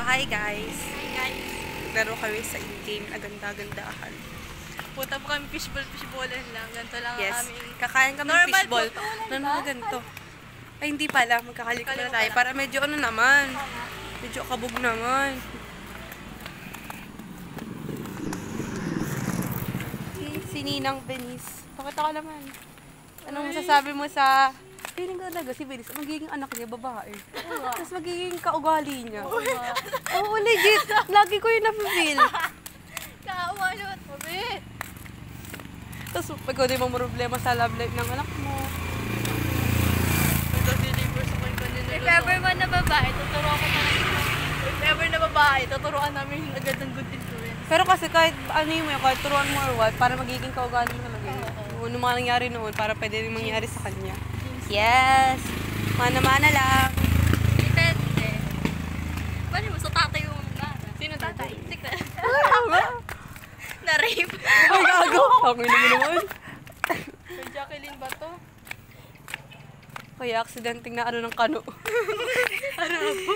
hi guys. Hi guys. Naglaro kami sa in-game na ganda-gandahan. Punta po kami fishballan lang. Ganito lang ang Yes. aming... Kakain kami ng Normal fishball. po. Wala Ano ba? na ganito? Ay, hindi pala. Magkakaliko na Magkakaliko tayo. pala. Para medyo ano naman. Medyo kabog naman. Si Ninang Benice. Pakita ka naman. Anong masasabi mo sa... Feeling ko talaga si Benice, magiging anak niya, babae. Tapos magiging kaugali niya. Oo, legit. Lagi ko yun na-feel. Kaawalot. Mabit. Tapos pag di mo problema sa love life ng anak mo. Nag-deliver sa kayo kanina. If ever man na babae, tuturuan ko na lang. If ever na babae, tuturuan namin agad ng good influence. Pero kasi kahit ano yun, kahit turuan mo or what, para magiging kaugali mo talaga yun. Ano mga nangyari noon, para pwede rin mangyari sa kanya. Yes! Mana-mana lang. Depende. Bali mo, so tatay yung nana. Sino tatay? Tignan. Tama! Na-rape. Ay, gago! Tangin naman. Kay Jacqueline ba to? Kaya aksidenteng na ano ng kano. Ano po?